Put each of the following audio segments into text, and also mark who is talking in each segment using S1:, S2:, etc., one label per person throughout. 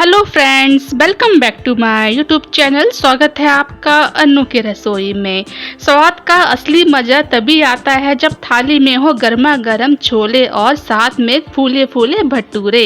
S1: Hello friends, welcome back to my YouTube channel. स्वागत है आपका अन्नू की रसोई में। स्वाद का असली मज़ा तभी आता है जब थाली में हो गर्मा गर्म छोले और साथ में फूले फूले भटूरे।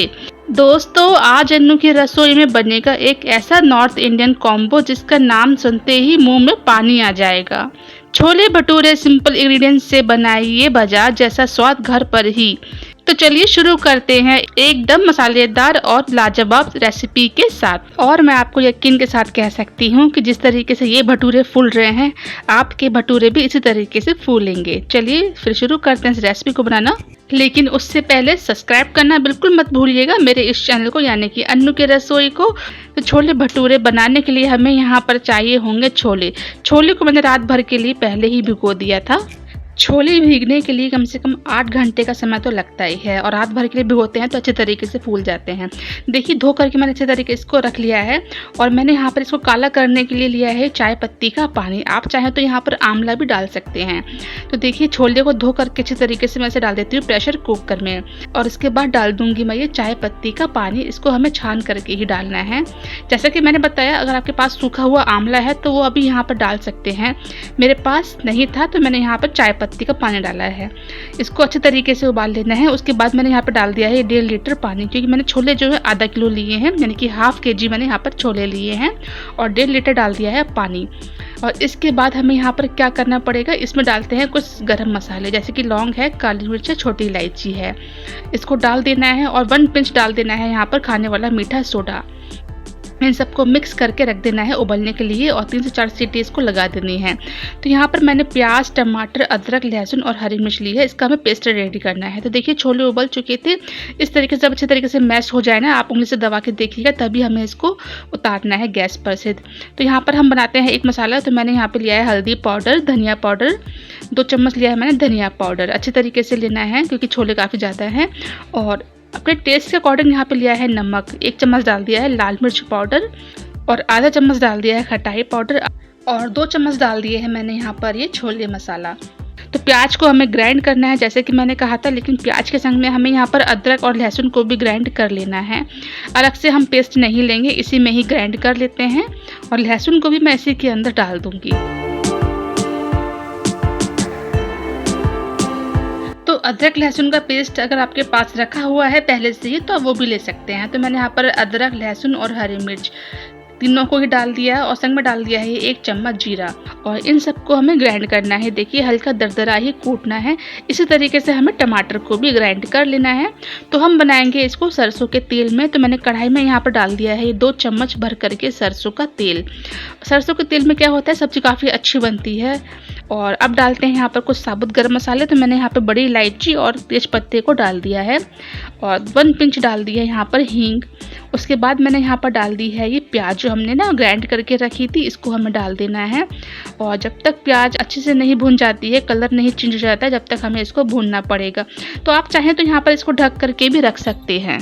S1: दोस्तों, आज अन्नू की रसोई में बनेगा एक ऐसा नॉर्थ इंडियन कॉम्बो जिसका नाम सुनते ही मुंह में पानी आ जाएगा। छोले भटूरे सिंपल इंग्रेडिएंट्स से बनाइए बाजार जैसा स्वाद घर पर ही। तो चलिए शुरू करते हैं एकदम मसालेदार और लाजवाब रेसिपी के साथ। और मैं आपको यकीन के साथ कह सकती हूँ कि जिस तरीके से ये भटूरे फूल रहे हैं, आपके भटूरे भी इसी तरीके से फूलेंगे। चलिए फिर शुरू करते हैं इस रेसिपी को बनाना। लेकिन उससे पहले सब्सक्राइब करना बिल्कुल मत भूलिएगा मेरे इस चैनल को, यानी कि अन्नू की रसोई को। तो छोले भटूरे बनाने के लिए हमें यहाँ पर चाहिए होंगे छोले। छोले को मैंने रात भर के लिए पहले ही भिगो दिया था। छोले भीगने के लिए कम से कम 8 घंटे का समय तो लगता ही है, और रात भर के लिए भिगोते हैं तो अच्छे तरीके से फूल जाते हैं। देखिए, धो करके मैंने अच्छे तरीके से इसको रख लिया है। और मैंने यहाँ पर इसको काला करने के लिए लिया है चाय पत्ती का पानी। आप चाहें तो यहाँ पर आंवला भी डाल सकते हैं। तो देखिए, छोले को धो करके अच्छे तरीके से मैं इसे डाल देती हूँ प्रेशर कुकर में, और इसके बाद डाल दूंगी मैं ये चाय पत्ती का पानी। इसको हमें छान करके ही डालना है। जैसा कि मैंने बताया, अगर आपके पास सूखा हुआ आंवला है तो वो अभी यहाँ पर डाल सकते हैं। मेरे पास नहीं था तो मैंने यहाँ पर चाय पत्ती का पानी डाला है। इसको अच्छे तरीके से उबाल लेना है। उसके बाद मैंने यहाँ पर डाल दिया है 1.5 लीटर पानी, क्योंकि मैंने छोले जो है आधा किलो लिए हैं, यानी कि ½ kg मैंने यहाँ पर छोले लिए हैं, और 1.5 लीटर डाल दिया है पानी। और इसके बाद हमें यहाँ पर क्या करना पड़ेगा, इसमें डालते हैं कुछ गरम मसाले, जैसे कि लौंग है, काली मिर्च है, छोटी इलायची है। इसको डाल देना है, और 1 पिंच डाल देना है यहाँ पर खाने वाला मीठा सोडा। इन सबको मिक्स करके रख देना है उबलने के लिए, और 3 से 4 सीटी इसको लगा देनी है। तो यहाँ पर मैंने प्याज, टमाटर, अदरक, लहसुन और हरी मिर्च ली है। इसका हमें पेस्ट रेडी करना है। तो देखिए, छोले उबल चुके थे। इस तरीके से जब अच्छे तरीके से मैश हो जाए ना, आप उंगली से दबा के देखिएगा, तभी हमें इसको उतारना है गैस पर से। तो यहाँ पर हम बनाते हैं एक मसाला। तो मैंने यहाँ पर लिया है हल्दी पाउडर, धनिया पाउडर, 2 चम्मच लिया है मैंने धनिया पाउडर। अच्छे तरीके से लेना है क्योंकि छोले काफ़ी ज़्यादा हैं। और अपने टेस्ट के अकॉर्डिंग यहाँ पे लिया है नमक, 1 चम्मच डाल दिया है लाल मिर्च पाउडर, और आधा चम्मच डाल दिया है खटाई पाउडर, और 2 चम्मच डाल दिए हैं मैंने यहाँ पर ये छोले मसाला। तो प्याज को हमें ग्राइंड करना है जैसे कि मैंने कहा था, लेकिन प्याज के संग में हमें यहाँ पर अदरक और लहसुन को भी ग्राइंड कर लेना है। अलग से हम पेस्ट नहीं लेंगे, इसी में ही ग्राइंड कर लेते हैं। और लहसुन को भी मैं इसी के अंदर डाल दूँगी। तो अदरक लहसुन का पेस्ट अगर आपके पास रखा हुआ है पहले से ही, तो आप वो भी ले सकते हैं। तो मैंने यहाँ पर अदरक, लहसुन और हरी मिर्च तीनों को ही डाल दिया है, और संग में डाल दिया है 1 चम्मच जीरा, और इन सबको हमें ग्राइंड करना है। देखिए, हल्का दरदरा ही कूटना है। इसी तरीके से हमें टमाटर को भी ग्राइंड कर लेना है। तो हम बनाएंगे इसको सरसों के तेल में। तो मैंने कढ़ाई में यहाँ पर डाल दिया है 2 चम्मच भर करके सरसों का तेल। सरसों के तेल में क्या होता है, सब्जी काफ़ी अच्छी बनती है। और अब डालते हैं यहाँ पर कुछ साबुत गरम मसाले। तो मैंने यहाँ पर बड़ी इलायची और तेज पत्ते को डाल दिया है, और 1 पिंच डाल दिया है यहाँ पर हींग। उसके बाद मैंने यहाँ पर डाल दी है ये प्याज जो हमने ना ग्राइंड करके रखी थी, इसको हमें डाल देना है। और जब तक प्याज अच्छे से नहीं भून जाती है, कलर नहीं चेंज हो जाता है, जब तक हमें इसको भूनना पड़ेगा। तो आप चाहें तो यहाँ पर इसको ढक करके भी रख सकते हैं।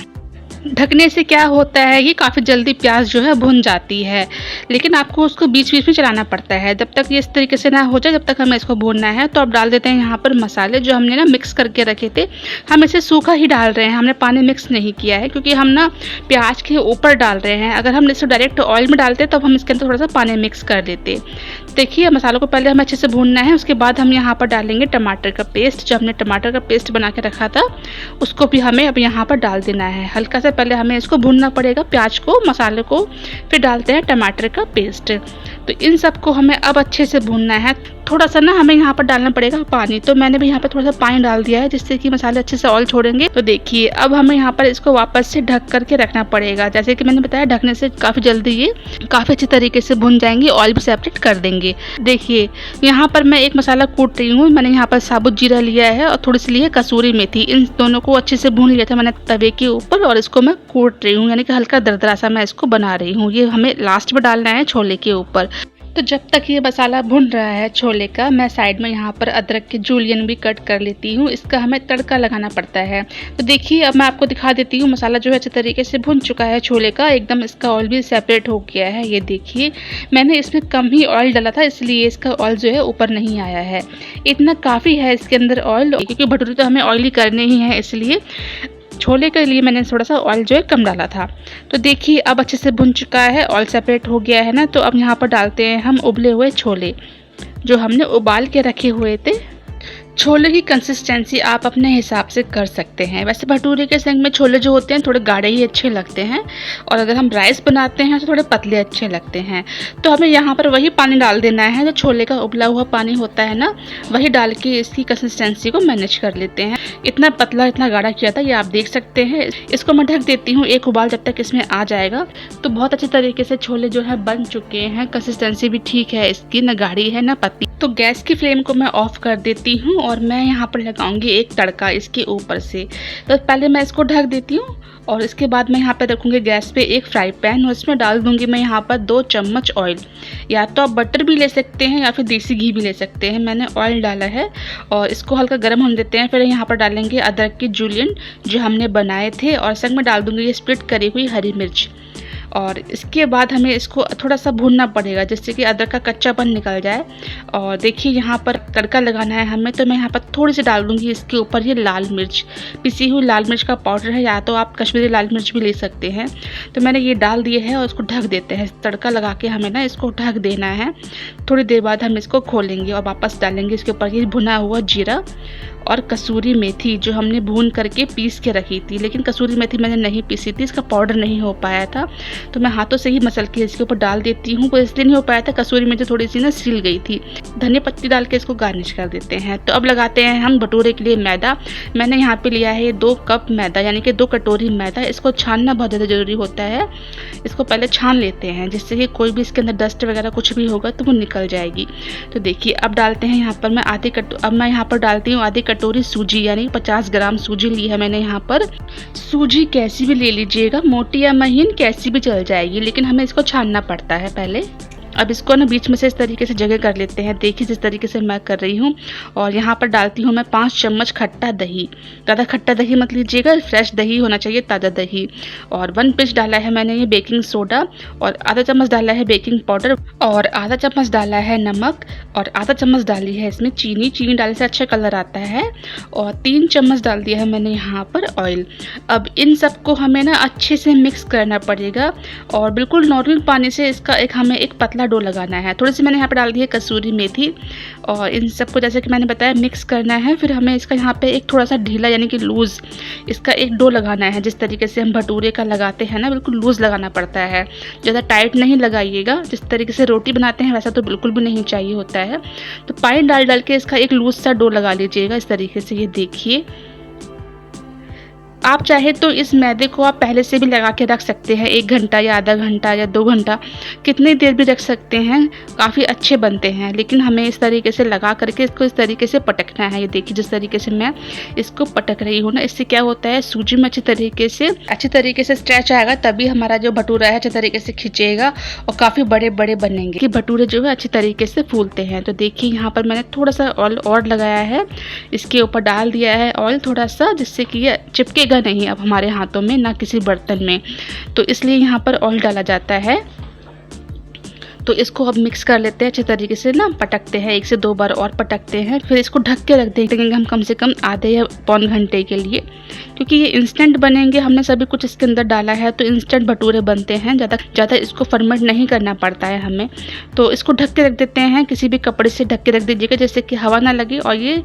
S1: ढकने से क्या होता है कि काफ़ी जल्दी प्याज जो है भुन जाती है, लेकिन आपको उसको बीच बीच में चलाना पड़ता है। जब तक ये इस तरीके से ना हो जाए, जब तक हमें इसको भूनना है। तो अब डाल देते हैं यहाँ पर मसाले जो हमने ना मिक्स करके रखे थे। हम इसे सूखा ही डाल रहे हैं, हमने पानी मिक्स नहीं किया है, क्योंकि हम ना प्याज के ऊपर डाल रहे हैं। अगर हम इसे डायरेक्ट ऑयल में डालते तो हम इसके अंदर थोड़ा सा पानी मिक्स कर देते। देखिए, मसालों को पहले हमें अच्छे से भूनना है। उसके बाद हम यहाँ पर डालेंगे टमाटर का पेस्ट। जो हमने टमाटर का पेस्ट बना के रखा था, उसको भी हमें अब यहाँ पर डाल देना है। हल्का सा पहले हमें इसको भूनना पड़ेगा, प्याज को, मसाले को, फिर डालते हैं टमाटर का पेस्ट। तो इन सबको हमें अब अच्छे से भूनना है। थोड़ा सा ना हमें यहाँ पर डालना पड़ेगा पानी। तो मैंने भी यहाँ पर थोड़ा सा पानी डाल दिया है, जिससे कि मसाले अच्छे से ऑयल छोड़ेंगे। तो देखिए, अब हमें यहाँ पर इसको वापस से ढक करके रखना पड़ेगा। जैसे कि मैंने बताया, ढकने से काफ़ी जल्दी ये काफ़ी अच्छी तरीके से भुन जाएंगे, ऑयल भी सेपरेट कर देंगे। देखिए, यहाँ पर मैं एक मसाला कूट रही हूँ। मैंने यहाँ पर साबुत जीरा लिया है, और थोड़ी सी ली है कसूरी मेथी। इन दोनों को अच्छे से भून लिया था मैंने तवे के ऊपर, और इसको मैं कूट रही हूँ, यानी कि हल्का दरदरा सा मैं इसको बना रही हूँ। ये हमें लास्ट में डालना है छोले के ऊपर। तो जब तक ये मसाला भुन रहा है छोले का, मैं साइड में यहाँ पर अदरक के जूलियन भी कट कर लेती हूँ। इसका हमें तड़का लगाना पड़ता है। तो देखिए, अब मैं आपको दिखा देती हूँ। मसाला जो है अच्छे तरीके से भुन चुका है छोले का, एकदम इसका ऑयल भी सेपरेट हो गया है। ये देखिए, मैंने इसमें कम ही ऑयल डाला था, इसलिए इसका ऑयल जो है ऊपर नहीं आया है। इतना काफ़ी है इसके अंदर ऑयल, क्योंकि भटूरे तो हमें ऑयली करने ही हैं, इसलिए छोले के लिए मैंने थोड़ा सा ऑयल जो है कम डाला था। तो देखिए अब अच्छे से भुन चुका है, ऑयल सेपरेट हो गया है ना। तो अब यहाँ पर डालते हैं हम उबले हुए छोले जो हमने उबाल के रखे हुए थे। छोले की कंसिस्टेंसी आप अपने हिसाब से कर सकते हैं। वैसे भटूरे के संग में छोले जो होते हैं थोड़े गाढ़े ही अच्छे लगते हैं, और अगर हम राइस बनाते हैं तो थोड़े पतले अच्छे लगते हैं। तो हमें यहाँ पर वही पानी डाल देना है जो छोले का उबला हुआ पानी होता है ना, वही डाल के इसकी कंसिस्टेंसी को मैनेज कर लेते हैं। इतना पतला इतना गाढ़ा किया था, ये आप देख सकते हैं। इसको मैं ढक देती हूँ एक उबाल जब तक इसमें आ जाएगा। तो बहुत अच्छे तरीके से छोले जो है बन चुके हैं, कंसिस्टेंसी भी ठीक है इसकी, ना गाढ़ी है ना पतली। तो गैस की फ्लेम को मैं ऑफ कर देती हूँ और मैं यहाँ पर लगाऊंगी एक तड़का इसके ऊपर से। तो पहले मैं इसको ढक देती हूँ और इसके बाद मैं यहाँ पर रखूँगी गैस पे एक फ्राई पैन और इसमें डाल दूँगी मैं यहाँ पर 2 चम्मच ऑयल। या तो आप बटर भी ले सकते हैं या फिर देसी घी भी ले सकते हैं। मैंने ऑयल डाला है और इसको हल्का गर्म होने देते हैं। फिर यहाँ पर डालेंगे अदरक की जूलियन जो हमने बनाए थे, और संग में डाल दूँगी ये स्प्लिट करी हुई हरी मिर्च। और इसके बाद हमें इसको थोड़ा सा भूनना पड़ेगा जिससे कि अदरक का कच्चापन निकल जाए। और देखिए यहाँ पर तड़का लगाना है हमें, तो मैं यहाँ पर थोड़ी सी डाल दूँगी इसके ऊपर ये लाल मिर्च, पिसी हुई लाल मिर्च का पाउडर है, या तो आप कश्मीरी लाल मिर्च भी ले सकते हैं। तो मैंने ये डाल दिए है और इसको ढक देते हैं। तड़का लगा के हमें ना इसको ढक देना है। थोड़ी देर बाद हम इसको खोलेंगे और वापस डालेंगे इसके ऊपर ये भुना हुआ जीरा और कसूरी मेथी जो हमने भून करके पीस के रखी थी। लेकिन कसूरी मेथी मैंने नहीं पीसी थी, इसका पाउडर नहीं हो पाया था, तो मैं हाथों से ही मसल के इसके ऊपर डाल देती हूँ। वो इसलिए नहीं हो पाया था, कसूरी मेथी थोड़ी सी ना सिल गई थी। धनिया पत्ती डाल के इसको गार्निश कर देते हैं। तो अब लगाते हैं हम भटूरे के लिए मैदा। मैंने यहाँ पे लिया है 2 कप मैदा, यानी कि 2 कटोरी मैदा। इसको छानना बहुत ज़्यादा ज़रूरी होता है। इसको पहले छान लेते हैं जिससे कि कोई भी इसके अंदर डस्ट वगैरह कुछ भी होगा तो वो निकल जाएगी। तो देखिए अब डालते हैं यहाँ पर मैं अब मैं यहाँ पर डालती हूँ आधी कटोरी सूजी, यानी 50 ग्राम सूजी ली है मैंने यहाँ पर। सूजी कैसी भी ले लीजिएगा, मोटी या महीन कैसी भी चल जाएगी, लेकिन हमें इसको छानना पड़ता है पहले। अब इसको ना बीच में से इस तरीके से जगह कर लेते हैं। देखिए जिस तरीके से मैं कर रही हूँ। और यहाँ पर डालती हूँ मैं 5 चम्मच खट्टा दही। ज़्यादा खट्टा दही मत लीजिएगा, फ्रेश दही होना चाहिए, ताज़ा दही। और 1 पिंच डाला है मैंने ये बेकिंग सोडा, और आधा चम्मच डाला है बेकिंग पाउडर, और आधा चम्मच डाला है नमक, और आधा चम्मच डाली है इसमें चीनी। चीनी डालने से अच्छा कलर आता है। और 3 चम्मच डाल दिया है मैंने यहाँ पर ऑयल। अब इन सबको हमें ना अच्छे से मिक्स करना पड़ेगा, और बिल्कुल नॉर्मल पानी से इसका हमें एक पतला डो लगाना है। थोड़ी सी मैंने यहाँ पे डाल दी है कसूरी मेथी, और इन सबको जैसे कि मैंने बताया मिक्स करना है। फिर हमें इसका यहाँ पे एक थोड़ा सा ढीला यानी कि लूज़ इसका एक डो लगाना है। जिस तरीके से हम भटूरे का लगाते हैं ना, बिल्कुल लूज़ लगाना पड़ता है, ज़्यादा टाइट नहीं लगाइएगा। जिस तरीके से रोटी बनाते हैं वैसा तो बिल्कुल भी नहीं चाहिए होता है। तो पानी डाल डाल के इसका एक लूज़ सा डो लगा लीजिएगा इस तरीके से। ये देखिए, आप चाहे तो इस मैदे को आप पहले से भी लगा के रख सकते हैं, 1 घंटा या आधा घंटा या 2 घंटा, कितनी देर भी रख सकते हैं, काफ़ी अच्छे बनते हैं। लेकिन हमें इस तरीके से लगा करके इसको इस तरीके से पटकना है। ये देखिए जिस तरीके से मैं इसको पटक रही हूँ ना, इससे क्या होता है सूजी में अच्छी तरीके से स्ट्रेच आएगा, तभी हमारा जो भटूरा है अच्छे तरीके से खिंचेगा और काफ़ी बड़े बड़े बनेंगे कि भटूरे जो है अच्छी तरीके से फूलते हैं। तो देखिए यहाँ पर मैंने थोड़ा सा ऑयल और लगाया है, इसके ऊपर डाल दिया है ऑयल थोड़ा सा, जिससे कि ये चिपकेगा नहीं अब हमारे हाथों में, ना किसी बर्तन में। तो इसलिए यहाँ पर ऑयल डाला जाता है। तो इसको अब मिक्स कर लेते हैं अच्छे तरीके से ना, पटकते हैं 1 से 2 बार और पटकते हैं। फिर इसको ढक के रख देंगे हम कम से कम आधे या पौन घंटे के लिए, क्योंकि ये इंस्टेंट बनेंगे। हमने सभी कुछ इसके अंदर डाला है तो इंस्टेंट भटूरे बनते हैं, ज़्यादा इसको फर्मेंट नहीं करना पड़ता है हमें। तो इसको ढक के रख देते हैं, किसी भी कपड़े से ढक के रख दीजिएगा जिससे कि हवा ना लगे, और ये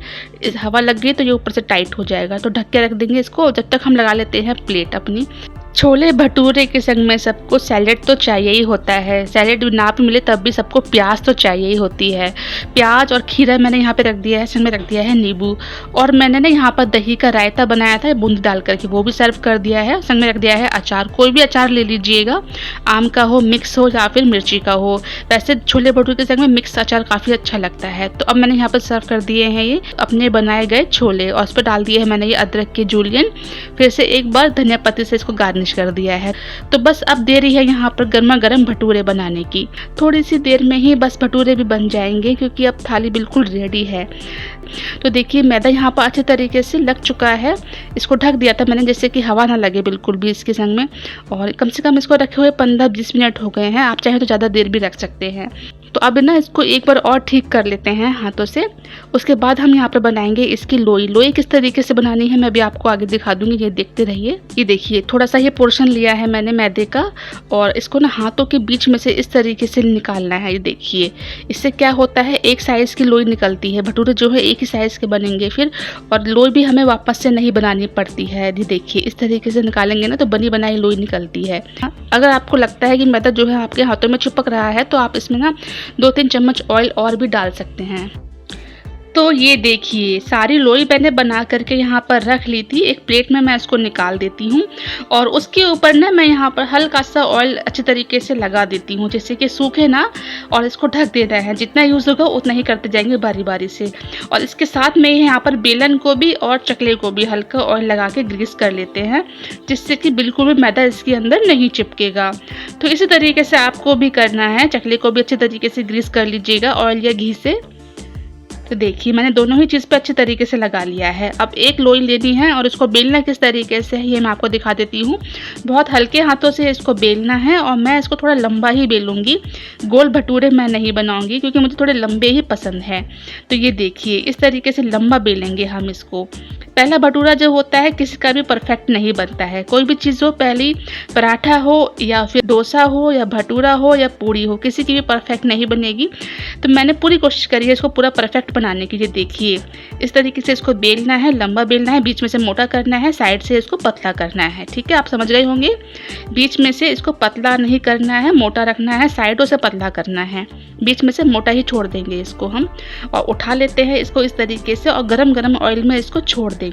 S1: हवा लग गई तो ये ऊपर से टाइट हो जाएगा। तो ढक के रख देंगे इसको जब तक हम लगा लेते हैं प्लेट अपनी। छोले भटूरे के संग में सबको सैलेड तो चाहिए ही होता है। सैलेड ना भी मिले तब भी सबको प्याज तो चाहिए ही होती है। प्याज और खीरा मैंने यहाँ पे रख दिया है, संग में रख दिया है नींबू, और मैंने ना यहाँ पर दही का रायता बनाया था बूंदी डाल करके, वो भी सर्व कर दिया है। संग में रख दिया है अचार, कोई भी अचार ले लीजिएगा, आम का हो, मिक्स हो या फिर मिर्ची का हो। वैसे छोले भटूरे के संग में मिक्स अचार काफ़ी अच्छा लगता है। तो अब मैंने यहाँ पर सर्व कर दिए हैं ये अपने बनाए गए छोले, और उस पर डाल दिए है मैंने ये अदरक के जूलियन। फिर से एक बार धनिया पत्ती से इसको गार्निश कर दिया है। तो बस अब देरी है यहाँ पर गर्मा गर्म भटूरे बनाने की। थोड़ी सी देर में ही बस भटूरे भी बन जाएंगे, क्योंकि अब थाली बिल्कुल रेडी है। तो देखिए मैदा यहाँ पर अच्छे तरीके से लग चुका है। इसको ढक दिया था मैंने जिससे कि हवा ना लगे बिल्कुल भी इसके संग में, और कम से कम इसको रखे हुए 15-20 मिनट हो गए हैं। आप चाहे तो ज़्यादा देर भी रख सकते हैं। तो अब ना इसको एक बार और ठीक कर लेते हैं हाथों से। उसके बाद हम यहाँ पर बनाएंगे इसकी लोई। लोई किस तरीके से बनानी है मैं अभी आपको आगे दिखा दूंगी, ये देखते रहिए। ये देखिए थोड़ा सा ये पोर्शन लिया है मैंने मैदे का और इसको ना हाथों के बीच में से इस तरीके से निकालना है। ये देखिए इससे क्या होता है, एक साइज़ की लोई निकलती है। भटूरे जो है एक ही साइज़ के बनेंगे फिर, और लोई भी हमें वापस से नहीं बनानी पड़ती है। ये देखिए इस तरीके से निकालेंगे ना तो बनी बनाई लोई निकलती है। अगर आपको लगता है कि मैदा जो है आपके हाथों में चिपक रहा है तो आप इसमें ना 2-3 चम्मच ऑयल और भी डाल सकते हैं। तो ये देखिए सारी लोई मैंने बना करके यहाँ पर रख ली थी। एक प्लेट में मैं इसको निकाल देती हूँ और उसके ऊपर ना मैं यहाँ पर हल्का सा ऑयल अच्छी तरीके से लगा देती हूँ, जैसे कि सूखे ना, और इसको ढक देना है। जितना यूज़ होगा उतना ही करते जाएंगे बारी बारी से। और इसके साथ में यहाँ पर बेलन को भी और चकले को भी हल्का ऑयल लगा के ग्रीस कर लेते हैं, जिससे कि बिल्कुल भी मैदा इसके अंदर नहीं चिपकेगा। तो इसी तरीके से आपको भी करना है। चकले को भी अच्छे तरीके से ग्रीस कर लीजिएगा ऑयल या घी से। तो देखिए मैंने दोनों ही चीज़ पे अच्छे तरीके से लगा लिया है। अब एक लोई लेनी है और इसको बेलना किस तरीके से है ये मैं आपको दिखा देती हूँ। बहुत हल्के हाथों से इसको बेलना है और मैं इसको थोड़ा लंबा ही बेलूँगी। गोल भटूरे मैं नहीं बनाऊँगी क्योंकि मुझे थोड़े लंबे ही पसंद है। तो ये देखिए इस तरीके से लंबा बेलेंगे हम इसको। पहला भटूरा जो होता है किसी का भी परफेक्ट नहीं बनता है। कोई भी चीज़ हो, पहली पराठा हो या फिर डोसा हो या भटूरा हो या पूड़ी हो, किसी की भी परफेक्ट नहीं बनेगी। तो मैंने पूरी कोशिश करी है इसको पूरा परफेक्ट बनाने की। ये देखिए इस तरीके से इसको बेलना है, लंबा बेलना है, बीच में से मोटा करना है, साइड से इसको पतला करना है। ठीक है, आप समझ गए होंगे। बीच में से इसको पतला नहीं करना है, मोटा रखना है, साइडों से पतला करना है, बीच में से मोटा ही छोड़ देंगे इसको हम। और उठा लेते हैं इसको इस तरीके से और गरम गरम ऑयल में इसको छोड़ देंगे।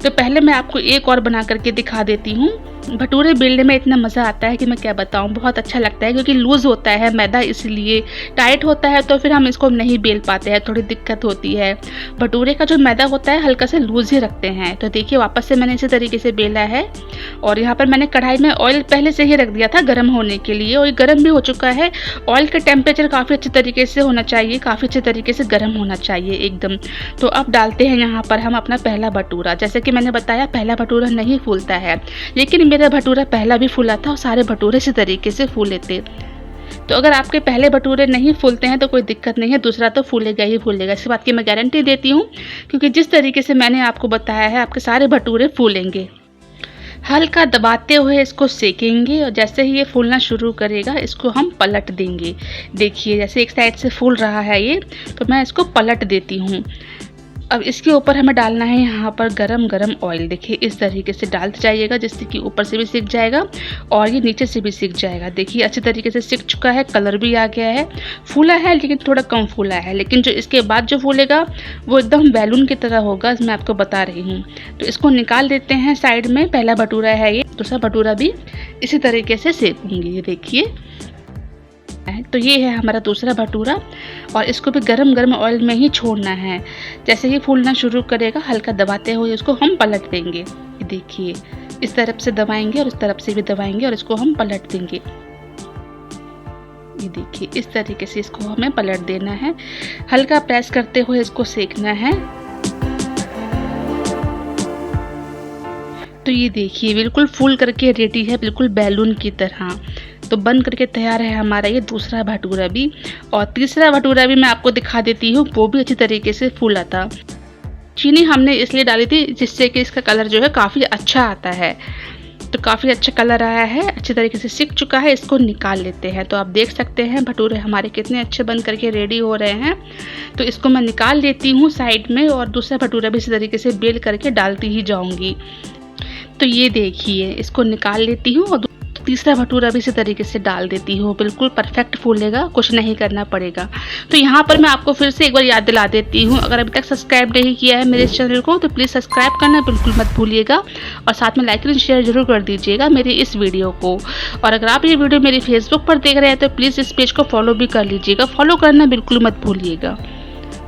S1: तो पहले मैं आपको एक और बना करके दिखा देती हूँ। भटूरे बेलने में इतना मज़ा आता है कि मैं क्या बताऊँ, बहुत अच्छा लगता है क्योंकि लूज़ होता है मैदा, इसलिए टाइट होता है तो फिर हम इसको नहीं बेल पाते हैं, थोड़ी दिक्कत होती है। भटूरे का जो मैदा होता है हल्का सा लूज़ ही रखते हैं। तो देखिए वापस से मैंने इसी तरीके से बेला है और यहाँ पर मैंने कढ़ाई में ऑयल पहले से ही रख दिया था गर्म होने के लिए, और ये गर्म भी हो चुका है। ऑयल का टेम्परेचर काफ़ी अच्छे तरीके से होना चाहिए, काफ़ी अच्छे तरीके से गर्म होना चाहिए एकदम। तो अब डालते हैं यहाँ पर हम अपना पहला भटूरा। जैसे कि मैंने बताया पहला भटूरा नहीं फूलता है, लेकिन मेरा भटूरा पहला भी फूला था और सारे भटूरे इसी तरीके से फूले थे। तो अगर आपके पहले भटूरे नहीं फूलते हैं तो कोई दिक्कत नहीं है, दूसरा तो फूलेगा ही फूलेगा, इस बात की मैं गारंटी देती हूँ। क्योंकि जिस तरीके से मैंने आपको बताया है आपके सारे भटूरे फूलेंगे। हल्का दबाते हुए इसको सेकेंगे और जैसे ही ये फूलना शुरू करेगा इसको हम पलट देंगे। देखिए जैसे एक साइड से फूल रहा है ये, तो मैं इसको पलट देती हूँ। अब इसके ऊपर हमें डालना है यहाँ पर गरम गरम ऑयल। देखिए इस तरीके से डालते जाइएगा जिससे कि ऊपर से भी सिक जाएगा और ये नीचे से भी सिक जाएगा। देखिए अच्छे तरीके से सिक चुका है, कलर भी आ गया है। फूला है लेकिन थोड़ा कम फूला है, लेकिन जो इसके बाद जो फूलेगा वो एकदम बैलून की तरह होगा, मैं आपको बता रही हूँ। तो इसको निकाल देते हैं साइड में। पहला भटूरा है ये, दूसरा भटूरा भी इसी तरीके से सेकूँगी। ये देखिए तो ये है हमारा दूसरा भटूरा और इसको भी गरम गरम ऑयल में ही छोड़ना है। जैसे ही फूलना शुरू करेगा हल्का दबाते हुए इसको हम पलट देंगे। ये देखिए इस तरफ से दबाएंगे और इस तरफ से भी दबाएंगे और इसको हम पलट देंगे। ये देखिए इस तरीके से इसको हमें पलट देना है, हल्का प्रेस करते हुए इसको सेकना है। तो ये देखिए बिल्कुल फूल करके रेडी है, बिल्कुल बैलून की तरह। तो बन करके तैयार है हमारा ये दूसरा भटूरा भी। और तीसरा भटूरा भी मैं आपको दिखा देती हूँ, वो भी अच्छी तरीके से फूला था। चीनी हमने इसलिए डाली थी जिससे कि इसका कलर जो है काफ़ी अच्छा आता है। तो काफ़ी अच्छा कलर आया है, अच्छे तरीके से सिक चुका है। इसको निकाल लेते हैं। तो आप देख सकते हैं भटूरे हमारे कितने अच्छे बन करके रेडी हो रहे हैं। तो इसको मैं निकाल लेती हूँ साइड में और दूसरा भटूरा भी इसी तरीके से बेल करके डालती ही जाऊँगी। तो ये देखिए इसको निकाल लेती हूँ और तीसरा भटूरा भी इसी तरीके से डाल देती हूँ। बिल्कुल परफेक्ट फूलेगा, कुछ नहीं करना पड़ेगा। तो यहाँ पर मैं आपको फिर से एक बार याद दिला देती हूँ, अगर अभी तक सब्सक्राइब नहीं किया है मेरे चैनल को तो प्लीज़ सब्सक्राइब करना बिल्कुल मत भूलिएगा और साथ में लाइक एंड शेयर जरूर कर दीजिएगा मेरी इस वीडियो को। और अगर आप ये वीडियो मेरी फेसबुक पर देख रहे हैं तो प्लीज़ इस पेज को फॉलो भी कर लीजिएगा, फॉलो करना बिल्कुल मत भूलिएगा।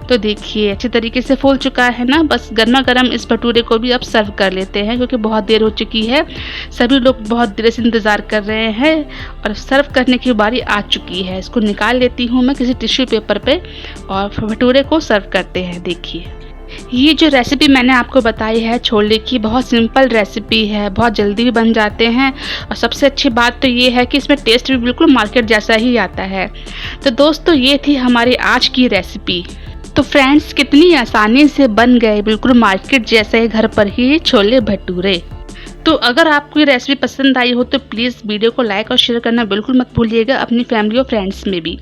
S1: तो देखिए अच्छे तरीके से फूल चुका है ना। बस गर्मा गर्म इस भटूरे को भी अब सर्व कर लेते हैं क्योंकि बहुत देर हो चुकी है, सभी लोग बहुत देर से इंतज़ार कर रहे हैं और सर्व करने की बारी आ चुकी है। इसको निकाल लेती हूँ मैं किसी टिश्यू पेपर पे और भटूरे को सर्व करते हैं। देखिए ये जो रेसिपी मैंने आपको बताई है छोले की, बहुत सिंपल रेसिपी है, बहुत जल्दी भी बन जाते हैं और सबसे अच्छी बात तो ये है कि इसमें टेस्ट भी बिल्कुल मार्केट जैसा ही आता है। तो दोस्तों ये थी हमारी आज की रेसिपी। तो फ्रेंड्स कितनी आसानी से बन गए बिल्कुल मार्केट जैसे घर पर ही छोले भटूरे। तो अगर आपको ये रेसिपी पसंद आई हो तो प्लीज़ वीडियो को लाइक और शेयर करना बिल्कुल मत भूलिएगा अपनी फैमिली और फ्रेंड्स में भी।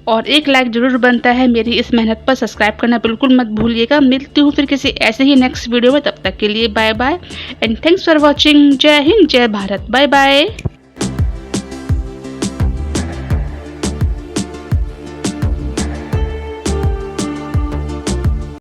S1: और एक लाइक ज़रूर बनता है मेरी इस मेहनत पर, सब्सक्राइब करना बिल्कुल मत भूलिएगा। मिलती हूँ फिर किसी ऐसे ही नेक्स्ट वीडियो में, तब तक के लिए bye bye and thanks for watching. जय हिंद, जय भारत, बाय बाय।